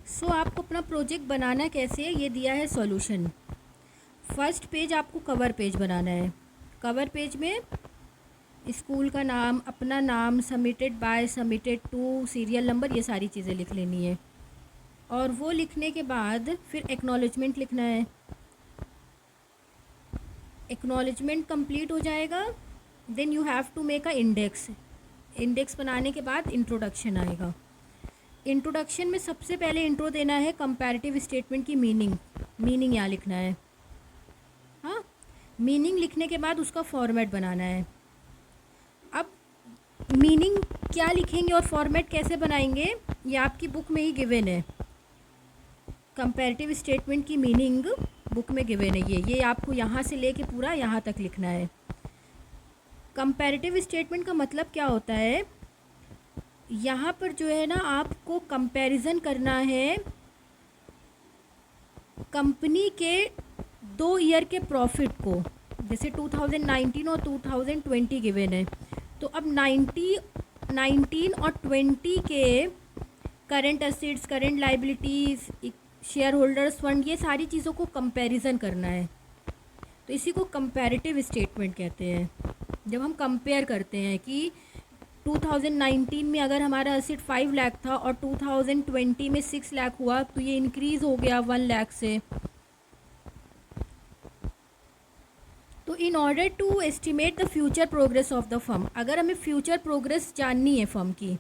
सो आपको अपना प्रोजेक्ट बनाना कैसे है ये दिया है सॉल्यूशन। फर्स्ट पेज आपको कवर पेज बनाना है। कवर पेज में स्कूल का नाम, अपना नाम, submitted by, submitted to, serial number, ये सारी चीज़ें लिख लेनी है। और वो लिखने के बाद फिर एक्नॉलेजमेंट लिखना है। एक्नॉलेजमेंट कंप्लीट हो जाएगा, then you have to make a index. Index बनाने के बाद इंट्रोडक्शन आएगा। इंट्रोडक्शन में सबसे पहले इंट्रो देना है कंपैरेटिव स्टेटमेंट की मीनिंग यहाँ लिखना है। हाँ, मीनिंग लिखने के बाद उसका फॉर्मेट बनाना है। अब मीनिंग क्या लिखेंगे और फॉर्मेट कैसे बनाएंगे ये आपकी बुक में ही गिवन है। कंपैरेटिव स्टेटमेंट की मीनिंग बुक में गिवन है। ये आपको यहाँ से लेके पूरा यहाँ तक लिखना है। कंपैरेटिव स्टेटमेंट का मतलब क्या होता है, यहाँ पर जो है ना आपको कंपैरिजन करना है कंपनी के 2 ईयर के प्रॉफिट को। जैसे 2019 और 2020 गिवन है, तो अब 19 और 20 के current assets, current liabilities, share holders fund, ये सारी चीज़ों को कंपैरिजन करना है। तो इसी को कंपैरेटिव स्टेटमेंट कहते हैं। जब हम कंपेयर करते हैं कि 2019 में अगर हमारा एसेट 5 लाख था और 2020 में 6 लाख हुआ, तो ये इंक्रीज़ हो गया 1 लाख से। तो in order to estimate the future progress of the firm, अगर हमें फ्यूचर प्रोग्रेस जाननी है फर्म की,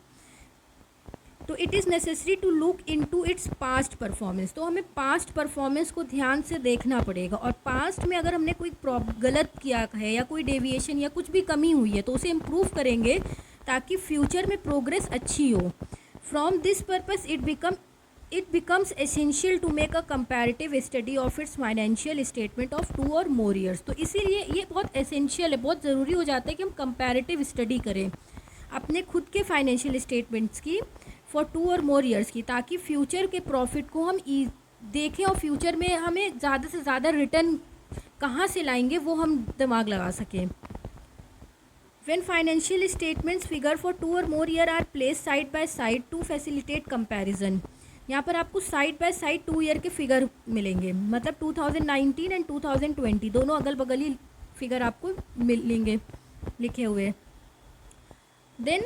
तो it is necessary to look into its past performance. तो हमें पास्ट परफॉर्मेंस को ध्यान से देखना पड़ेगा, और पास्ट में अगर हमने कोई गलत किया है या कोई डेविएशन या कुछ भी कमी हुई है तो उसे इम्प्रूव करेंगे ताकि फ्यूचर में प्रोग्रेस अच्छी हो। From this purpose it becomes essential to make a comparative study of its financial statement of 2 और मोर ईयर्स। तो इसीलिए ये बहुत एसेंशियल है, बहुत ज़रूरी हो जाता है कि हम कंपैरेटिव स्टडी करें अपने खुद के फाइनेंशियल स्टेटमेंट्स की फॉर 2 और मोर ईयर्स की, ताकि फ्यूचर के प्रॉफिट को हम देखें और फ्यूचर में हमें ज़्यादा से ज़्यादा रिटर्न कहाँ से लाएंगे वो हम दिमाग लगा सकें। When financial statements figure for 2 or more year are placed side by side to facilitate comparison, यहाँ पर आपको साइड बाय साइड 2 ईयर के फिगर मिलेंगे, मतलब 2019 एंड 2020 दोनों अगल बगल ही फिगर आपको मिलेंगे लिखे हुए। देन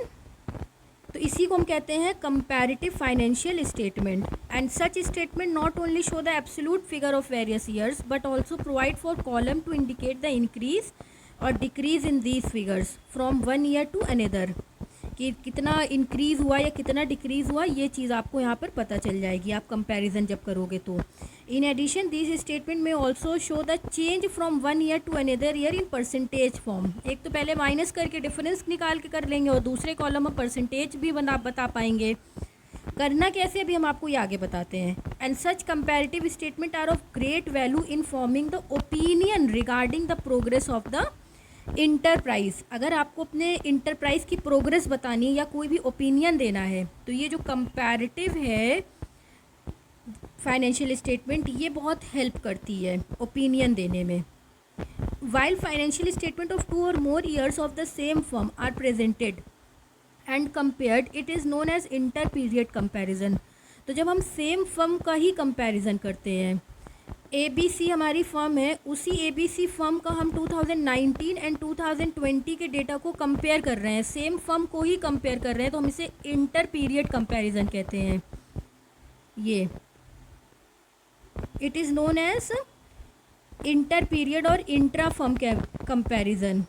तो इसी को हम कहते हैं comparative financial statement. And such statement not only show the absolute figure of various years but also provide for column to indicate the increase और decrease in these figures from 1 year to another, कि कितना increase हुआ या कितना decrease हुआ ये चीज़ आपको यहाँ पर पता चल जाएगी आप कंपैरिजन जब करोगे तो। इन एडिशन दीज स्टेटमेंट में also show the change from 1 year to another year in percentage form. एक तो पहले माइनस करके डिफरेंस निकाल के कर लेंगे और दूसरे कॉलम में परसेंटेज भी बता पाएंगे। करना कैसे अभी हम आपको ये आगे बताते हैं। And such comparative statement are of great value in forming the opinion regarding the progress of the enterprise. अगर आपको अपने इंटरप्राइज की प्रोग्रेस बतानी है या कोई भी ओपिनियन देना है तो ये जो कंपैरेटिव है फाइनेंशियल स्टेटमेंट ये बहुत हेल्प करती है ओपिनियन देने में। वाइल फाइनेंशियल स्टेटमेंट ऑफ 2 और more years of the same firm are presented and compared, it is known as inter period comparison. तो जब हम सेम फर्म का ही कंपेरिजन करते हैं, ABC हमारी फर्म है, उसी ABC फर्म का हम 2019 एंड 2020 के डेटा को कंपेयर कर रहे हैं, सेम फर्म को ही कंपेयर कर रहे हैं, तो हम इसे इंटर पीरियड कंपैरिजन कहते हैं। ये it is known as inter period और intra firm comparison.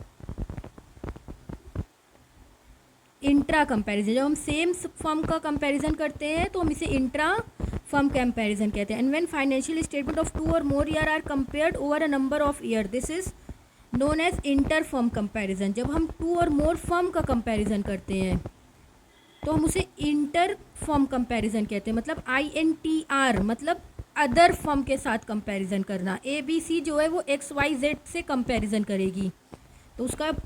Intra comparison जब हम सेम फर्म का कंपैरिजन करते हैं तो हम इसे इंट्रा फर्म कंपैरिजन कहते हैं। And when financial statement of 2 और more year are compared over a number of year, this is known as inter firm comparison. जब हम 2 और मोर फर्म का कंपैरिजन करते हैं तो हम उसे इंटर फर्म कंपैरिजन कहते हैं, मतलब INTR, मतलब अदर फर्म के साथ कंपैरिजन करना। ABC जो है वो XYZ से कंपैरिजन करेगी तो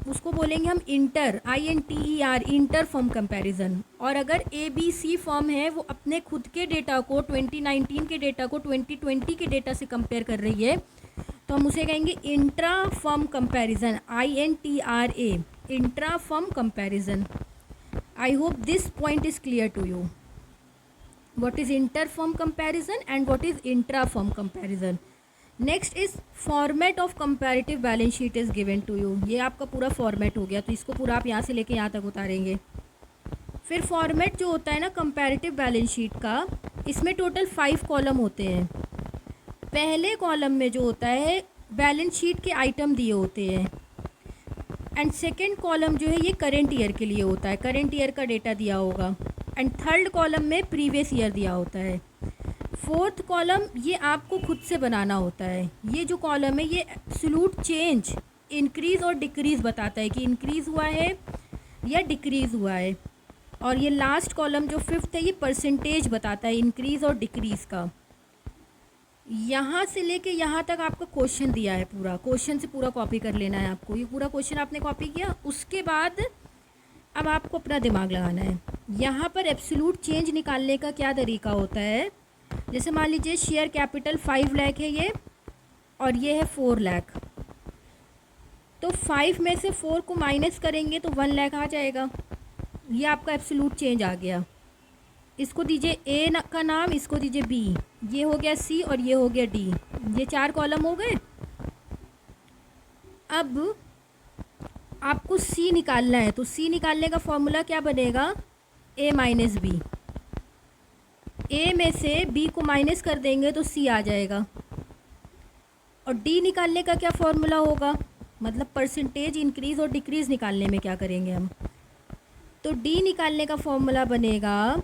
उसको बोलेंगे हम inter, INTER, inter firm comparison. और अगर ABC फर्म है वो अपने खुद के डेटा को 2019 के डेटा को 2020 के डेटा से कंपेयर कर रही है तो हम उसे कहेंगे intra firm comparison, INTRA, intra firm comparison. I hope this point is clear to you. what is inter-firm comparison and what is intra-firm comparison. Next is format of comparative balance sheet is given to you. ये आपका पूरा format हो गया, तो इसको पूरा आप यहाँ से लेके यहाँ तक उतारेंगे. फिर फॉर्मेट जो होता है ना कंपैरेटिव बैलेंस शीट का, इसमें टोटल 5 कॉलम होते हैं. पहले कॉलम में जो होता है बैलेंस शीट के आइटम दिए होते हैं, एंड सेकेंड कॉलम जो है ये करेंट ईयर के लिए होता है, करेंट ईयर का डेटा दिया होगा. एंड थर्ड कॉलम में प्रीवियस ईयर दिया होता है. फोर्थ कॉलम ये आपको खुद से बनाना होता है. ये जो कॉलम है ये एब्सोल्यूट चेंज, इंक्रीज़ और डिक्रीज़ बताता है कि इंक्रीज़ हुआ है या डिक्रीज़ हुआ है. और ये लास्ट कॉलम जो फिफ्थ है ये परसेंटेज बताता है इंक्रीज़ और डिक्रीज़ का. यहाँ से लेके यहाँ तक आपका क्वेश्चन दिया है, पूरा क्वेश्चन से पूरा कॉपी कर लेना है आपको. ये पूरा क्वेश्चन आपने कॉपी किया, उसके बाद अब आपको अपना दिमाग लगाना है. यहाँ पर एब्सोल्यूट चेंज निकालने का क्या तरीका होता है. जैसे मान लीजिए शेयर कैपिटल 5 लाख है ये, और ये है 4 लाख. तो 5 में से 4 को माइनस करेंगे तो 1 लाख आ जाएगा. ये आपका एब्सोल्यूट चेंज आ गया. इसको दीजिए ए का नाम, इसको दीजिए बी, ये हो गया सी और ये हो गया डी. ये 4 कॉलम हो गए. अब आपको सी निकालना है, तो सी निकालने का फॉर्मूला क्या बनेगा, ए माइनस बी. ए में से बी को माइनस कर देंगे तो सी आ जाएगा. और डी निकालने का क्या फॉर्मूला होगा, मतलब परसेंटेज इंक्रीज़ और डिक्रीज़ निकालने में क्या करेंगे हम. तो डी निकालने का फॉर्मूला बनेगा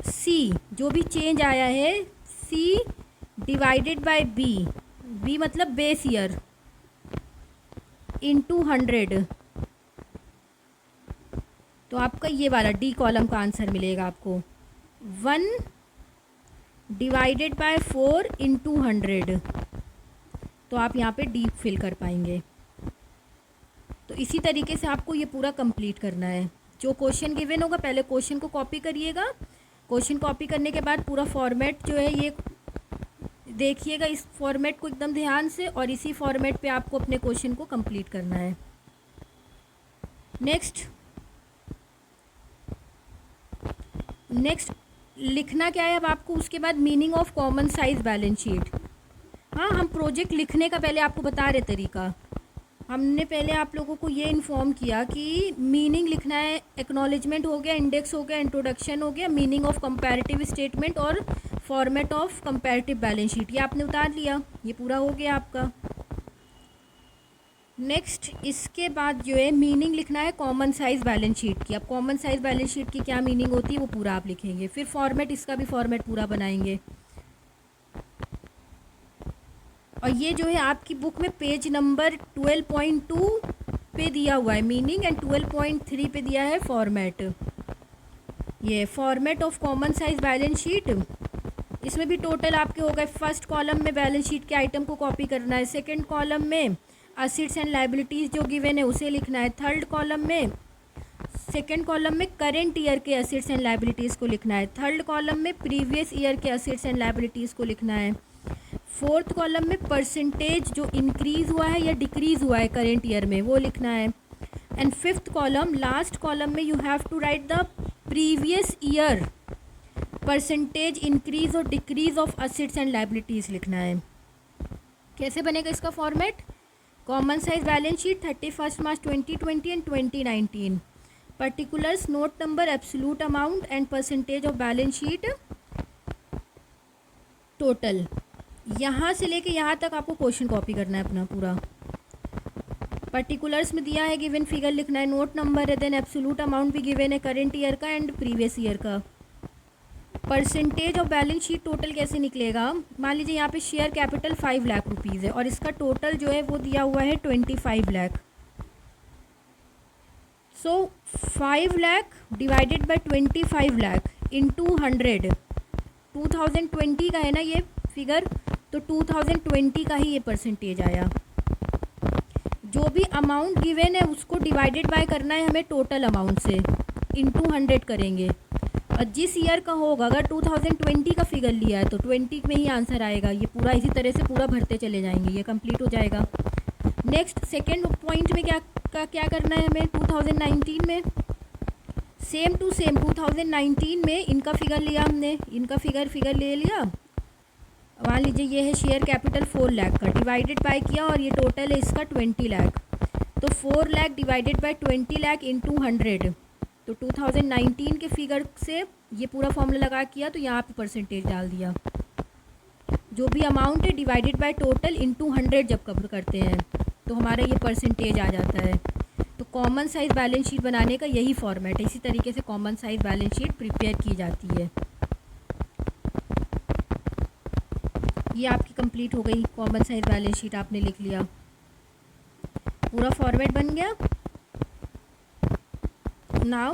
सी, जो भी चेंज आया है, C divided by B, B मतलब बेस ईयर, इंटू 100. तो आपका ये वाला डी कॉलम का आंसर मिलेगा आपको 1 डिवाइडेड बाय 4 इंटू 100. तो आप यहाँ पे डी फिल कर पाएंगे. तो इसी तरीके से आपको ये पूरा कंप्लीट करना है. जो क्वेश्चन गिवन होगा पहले क्वेश्चन को कॉपी करिएगा. क्वेश्चन कॉपी करने के बाद पूरा फॉर्मेट जो है ये देखिएगा, इस फॉर्मेट को एकदम ध्यान से, और इसी फॉर्मेट पे आपको अपने क्वेश्चन को कंप्लीट करना है. नेक्स्ट लिखना क्या है अब आपको, उसके बाद meaning of common size balance sheet. हाँ, हम प्रोजेक्ट लिखने का पहले आपको बता रहे तरीका. हमने पहले आप लोगों को ये इन्फॉर्म किया कि मीनिंग लिखना है, एक्नॉलेजमेंट हो गया, इंडेक्स हो गया, इंट्रोडक्शन हो गया, मीनिंग ऑफ कंपैरेटिव स्टेटमेंट और format of comparative balance sheet. ये आपने उतार लिया, ये पूरा हो गया आपका. नेक्स्ट इसके बाद जो है मीनिंग लिखना है कॉमन साइज बैलेंस शीट की. अब कॉमन साइज बैलेंस शीट की क्या मीनिंग होती है वो पूरा आप लिखेंगे. फिर फॉर्मेट, इसका भी फॉर्मेट पूरा बनाएंगे. और ये जो है आपकी बुक में पेज नंबर 12.2 पे दिया हुआ है मीनिंग, एंड 12.3 पे दिया है फॉर्मेट. ये format of common size balance sheet, इसमें भी टोटल आपके हो गए. फर्स्ट कॉलम में बैलेंस शीट के आइटम को कॉपी करना है. सेकंड कॉलम में असेट्स एंड लायबिलिटीज़ जो गिवन है उसे लिखना है. थर्ड कॉलम में, सेकंड कॉलम में करेंट ईयर के असेट्स एंड लायबिलिटीज़ को लिखना है. थर्ड कॉलम में प्रीवियस ईयर के असेट्स एंड लायबिलिटीज़ को लिखना है. फोर्थ कॉलम में परसेंटेज जो इंक्रीज़ हुआ है या डिक्रीज़ हुआ है करेंट ईयर में वो लिखना है. And fifth column, last column में you have to write the previous year percentage increase और decrease of assets and liabilities लिखना है. कैसे बनेगा इसका format, common size balance sheet 31 March 2020 and 2019, particulars, note number, absolute amount and percentage of balance sheet total. यहाँ से लेके यहाँ तक आपको क्वेश्चन कॉपी करना है अपना पूरा. पर्टिकुलर्स में दिया है गिवन फिगर लिखना है, नोट नंबर है, देन एब्सोल्यूट अमाउंट भी गिवन है करेंट ईयर का एंड प्रीवियस ईयर का. Percentage of balance sheet total कैसे निकलेगा, मान लीजिए यहाँ पे शेयर कैपिटल 5 लाख रुपीज़ है और इसका टोटल जो है वो दिया हुआ है 25 लाख. सो 5 lakh divided by 25 lakh into 100, 2020 का है ना ये फिगर, तो 2020 का ही ये परसेंटेज आया. जो भी अमाउंट गिवन है उसको डिवाइडेड बाय करना है हमें टोटल अमाउंट से, इंटू 100 करेंगे. और जिस ईयर का होगा, अगर 2020 का फिगर लिया है तो 20 में ही आंसर आएगा. ये पूरा इसी तरह से पूरा भरते चले जाएंगे, ये कंप्लीट हो जाएगा. नेक्स्ट सेकेंड पॉइंट में क्या करना है हमें, 2019 में सेम टू सेम 2019 में इनका फिगर लिया हमने, इनका फिगर ले लिया। मान लीजिए ये है शेयर कैपिटल 4 लाख का, डिवाइडेड बाय किया और ये टोटल है इसका 20 लाख। तो 4 lakh divided by 20 lakh into 100, तो 2019 के फिगर से ये पूरा फॉर्मूला लगा किया, तो यहाँ पे परसेंटेज डाल दिया। जो भी अमाउंट है डिवाइडेड बाय टोटल इंटू 100 जब कवर करते हैं तो हमारा ये परसेंटेज आ जाता है। तो कॉमन साइज़ बैलेंस शीट बनाने का यही फॉर्मेट है। इसी तरीके से common size balance sheet prepare की जाती है। ये आपकी कंप्लीट हो गई कॉमन साइज़ बैलेंस शीट, आपने लिख लिया, पूरा फॉर्मेट बन गया। नाउ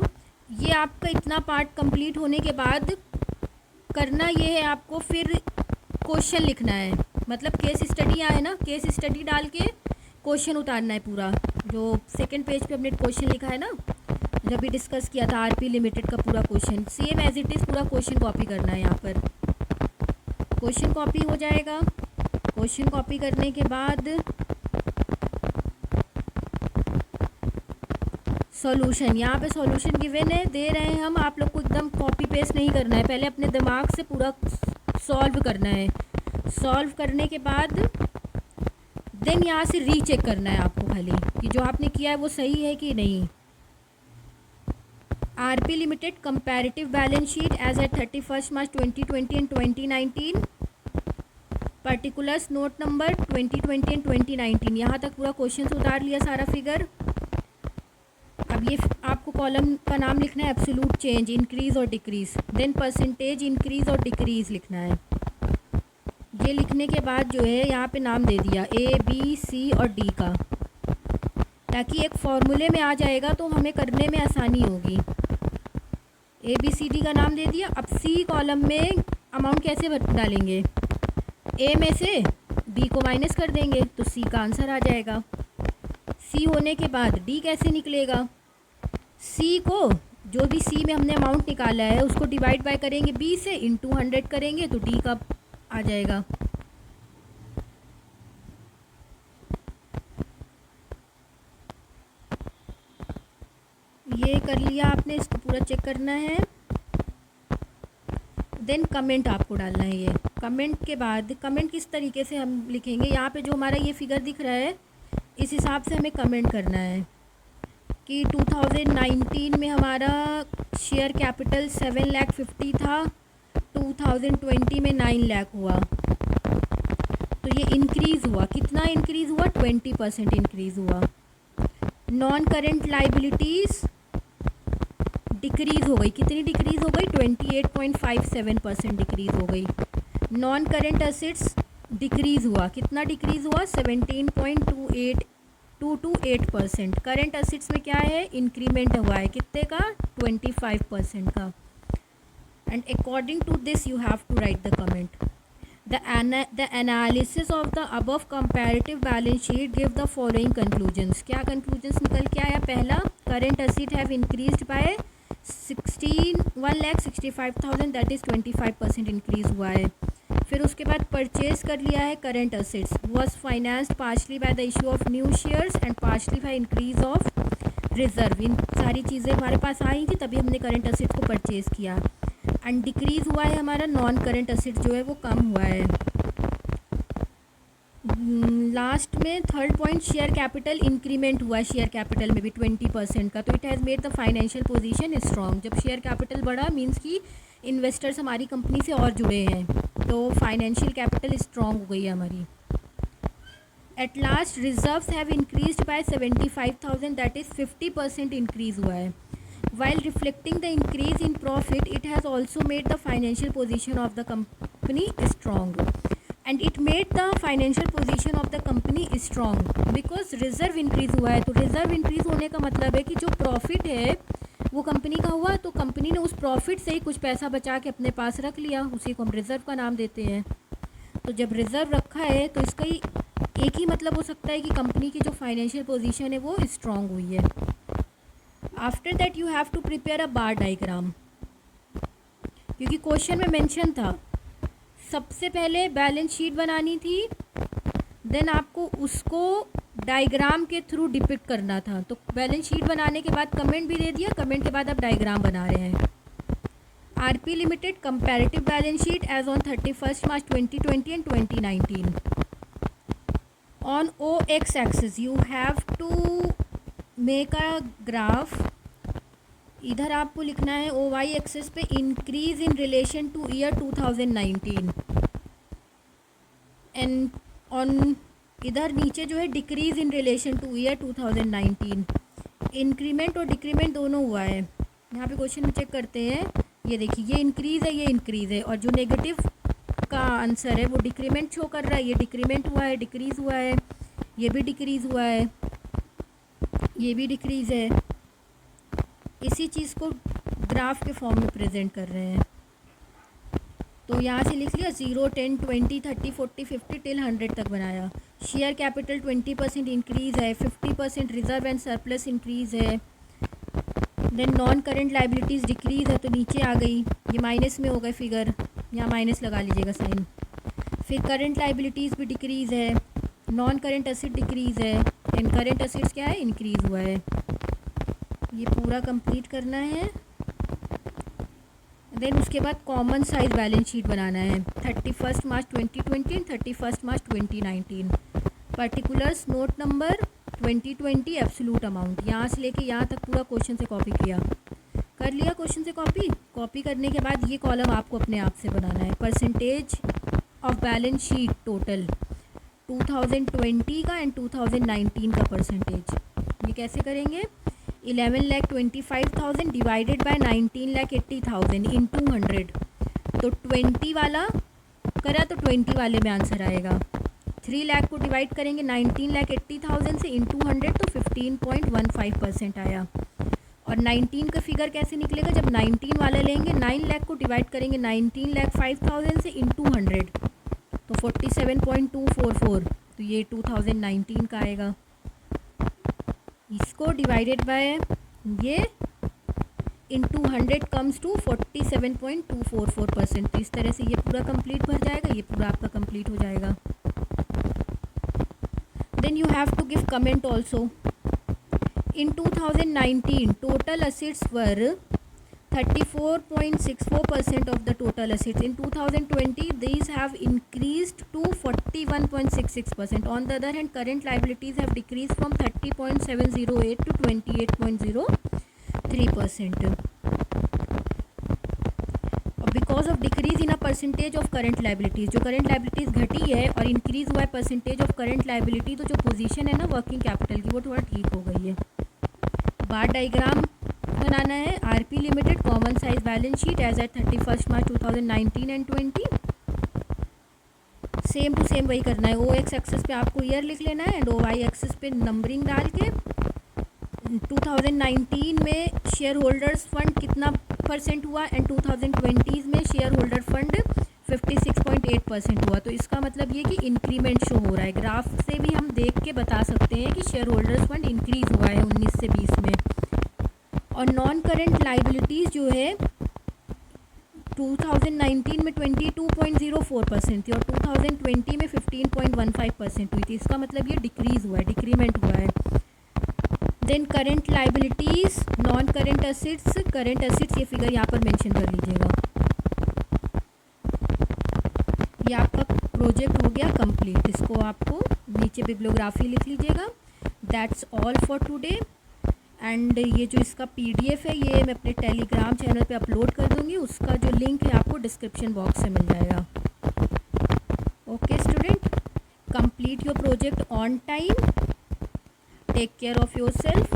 ये आपका इतना पार्ट कंप्लीट होने के बाद करना ये है आपको फिर क्वेश्चन लिखना है, मतलब केस स्टडी आए ना, केस स्टडी डाल के क्वेश्चन उतारना है पूरा। जो सेकंड पेज पे हमने क्वेश्चन लिखा है ना, जब भी डिस्कस किया था आरपी लिमिटेड का पूरा question, same as it is पूरा क्वेश्चन कॉपी करना है। यहाँ पर क्वेश्चन कॉपी हो जाएगा। क्वेश्चन कॉपी करने के बाद सॉल्यूशन, यहाँ पे सॉल्यूशन गिवन है, दे रहे हैं हम, आप लोग को एकदम कॉपी पेस्ट नहीं करना है, पहले अपने दिमाग से पूरा सॉल्व करना है। सॉल्व करने के बाद देन यहाँ से रीचेक करना है आपको खाली कि जो आपने किया है वो सही है कि नहीं। RP limited comparative balance sheet as at 31 March 2020 and 2019, particulars note number 2020 and 2019। यहाँ तक पूरा क्वेश्चन उतार लिया सारा फिगर। अब ये आपको कॉलम का नाम लिखना है एब्सोल्यूट चेंज, इंक्रीज और डिक्रीज, देन परसेंटेज इंक्रीज और डिक्रीज लिखना है। ये लिखने के बाद जो है यहाँ पे नाम दे दिया ए बी सी और डी का, ताकि एक फॉर्मूले में आ जाएगा तो हमें करने में आसानी होगी। ए बी सी डी का नाम दे दिया। अब सी कॉलम में अमाउंट कैसे डालेंगे, ए में से बी को माइनस कर देंगे तो सी का आंसर आ जाएगा। सी होने के बाद डी कैसे निकलेगा, सी को जो भी सी में हमने अमाउंट निकाला है उसको डिवाइड बाय करेंगे बी से, इंटू 100 करेंगे तो डी का आ जाएगा। ये कर लिया आपने, इसको पूरा चेक करना है। देन कमेंट आपको डालना है। ये कमेंट के बाद, कमेंट किस तरीके से हम लिखेंगे, यहाँ पे जो हमारा ये फिगर दिख रहा है इस हिसाब से हमें कमेंट करना है कि 2019 में हमारा शेयर कैपिटल 7,50,000 था, 2020 में 9 लाख हुआ, तो ये इंक्रीज़ हुआ। कितना इंक्रीज़ हुआ, 20% इंक्रीज़ हुआ। नॉन करेंट लाइबिलिटीज़ डिक्रीज़ हो गई, कितनी डिक्रीज़ हो गई, 28.57% डिक्रीज़ हो गई। नॉन करेंट असेट्स डिक्रीज़ हुआ, कितना डिक्रीज़ हुआ, 17.28%। करेंट असेट्स में क्या है, इंक्रीमेंट हुआ है, कितने का, 25% का। And according to this you have to write the comment. The analysis of the above comparative balance sheet give the following conclusions। क्या conclusions निकल के आया, पहला, current asset have increased by 1,65,000 that is 25% increase हुआ है। फिर उसके बाद परचेज कर लिया है current assets, was financed partly by the issue of new shares and partly by increase of reserve. इन सारी चीज़ें हमारे पास आई थी तभी हमने करंट असेट्स को परचेज किया। एंड डिक्रीज़ हुआ है हमारा नॉन करंट असेट जो है वो कम हुआ है। लास्ट में third point, share capital increment हुआ है, शेयर कैपिटल में भी 20% का, तो it has made the financial position strong. जब शेयर कैपिटल बढ़ा मीन्स कि इन्वेस्टर्स हमारी कंपनी से और जुड़े हैं, तो फाइनेंशियल कैपिटल स्ट्रॉन्ग हो गई है हमारी। At last reserves have increased by 75,000 that is 50% increase हुआ है। While reflecting the increase in profit, it has also made the financial position of the company strong. And it made the financial position of the company strong because reserve increase हुआ है। तो reserve increase होने का मतलब है कि जो profit है वो कंपनी का हुआ, तो कंपनी ने उस प्रॉफिट से ही कुछ पैसा बचा के अपने पास रख लिया, उसी को हम रिज़र्व का नाम देते हैं। तो जब रिज़र्व रखा है तो इसका ही एक ही मतलब हो सकता है कि कंपनी की जो फाइनेंशियल पोजीशन है वो स्ट्रॉन्ग हुई है। After that you have to prepare a bar diagram, क्योंकि क्वेश्चन में मेंशन था सबसे पहले बैलेंस शीट बनानी थी, देन आपको उसको डायग्राम के थ्रू डिपिक्ट करना था। तो बैलेंस शीट बनाने के बाद कमेंट भी दे दिया, कमेंट के बाद आप डायग्राम बना रहे हैं। RP limited comparative balance sheet as on 31 March 2020 and 2019। On OX axis you have to make a graph. इधर आपको लिखना है OY एक्सिस पे increase in relation to year 2019 and on इधर नीचे जो है decrease in relation to year 2019। Increment और डिक्रीमेंट दोनों हुआ है। यहाँ पे क्वेश्चन में चेक करते हैं, ये देखिए ये इंक्रीज़ है, ये इंक्रीज़ है, और जो नेगेटिव का आंसर है वो डिक्रीमेंट शो कर रहा है। ये डिक्रीमेंट हुआ है, डिक्रीज़ हुआ है, ये भी डिक्रीज़ हुआ है, ये भी डिक्रीज़ है। इसी चीज़ को ग्राफ के फॉर्म में प्रेजेंट कर रहे हैं। तो यहाँ से लिख लिया 0, 10, 20, 30, 40, 50 टिल 100 तक बनाया। शेयर कैपिटल 20% इंक्रीज़ है, 50% रिजर्व एंड सरप्लस इंक्रीज़ है। Then non current liabilities decrease है, तो नीचे आ गई, ये माइनस में हो गए फिगर, यहाँ माइनस लगा लीजिएगा साइन। फिर करेंट लाइबिलिटीज़ भी डिक्रीज़ है, नॉन करेंट एसेट डिक्रीज़ है, एंड करेंट एसेट्स क्या है, इंक्रीज़ हुआ है। ये पूरा कंप्लीट करना है। देन उसके बाद कॉमन साइज बैलेंस शीट बनाना है 31 March 2020 and 31 March 2019। Particulars note number 2020 absolute amount, यहाँ से लेके यहाँ तक पूरा क्वेश्चन से कॉपी किया। कर लिया क्वेश्चन से कॉपी करने के बाद ये कॉलम आपको अपने आप से बनाना है। Percentage of balance sheet total 2020 का एंड 2019 का परसेंटेज। ये कैसे करेंगे, 11,25,000 डिवाइडेड बाय 19,80,000 इन 200। तो 20 वाला करा तो 20 वाले में आंसर आएगा। 3 लाख को डिवाइड करेंगे 19,80,000 से इन 200 तो 15.15% आया। और 19 का फिगर कैसे निकलेगा, जब 19 वाला लेंगे 9 लाख को डिवाइड करेंगे 19,05,000 से इन 200 तो 47.244, तो ये 2019 का आएगा। इसको डिवाइडेड बाय ये इन 200 कम्स टू 47.244%। तो इस तरह से ये पूरा कंप्लीट भर जाएगा, ये पूरा आपका कंप्लीट हो जाएगा। Then you have to give comment also. In 2019 total assets were 34.64% of the total assets. In 2020 these have increased to 41.66%. On the other hand, current liabilities have decreased from 30.708 to 28.03%. Because of decrease in a percentage of current liabilities, जो current liabilities घटी है और increase हुआ है percentage of current liability, तो जो position है ना working capital की वो थोड़ा ठीक हो गई है। बार डायग्राम बनाना है। RP limited common size balance sheet as at 31 March 2019 and 20। Same to same वही करना है। OX एक्सेस पे आपको ईयर लिख लेना है एंड OY एक्सेस पे नंबरिंग डाल के 2019 में शेयर होल्डर्स फंड कितना परसेंट हुआ एंड 2020 में शेयर होल्डर फंड 56.8% हुआ। तो इसका मतलब ये कि इंक्रीमेंट शो हो रहा है। ग्राफ से भी हम देख के बता सकते हैं कि शेयर होल्डर्स फंड इंक्रीज़ हुआ है 19 से 20 में। और नॉन करेंट लाइबिलिटीज़ जो है 2019 में 22.04% थी और 2020 में 15.15% हुई थी। इसका मतलब ये डिक्रीज़ हुआ है, डिक्रीमेंट हुआ है। Then current liabilities, non current assets, current assets, ये फिगर यहाँ पर मेंशन कर लीजिएगा। ये आपका प्रोजेक्ट हो गया कंप्लीट। इसको आपको नीचे बिब्लियोग्राफी लिख लीजिएगा। That's all for today. And ये जो इसका PDF है ये मैं अपने टेलीग्राम चैनल पे अपलोड कर दूँगी, उसका जो लिंक है आपको डिस्क्रिप्शन बॉक्स से मिल जाएगा। Okay student, complete your project on time, take care of yourself.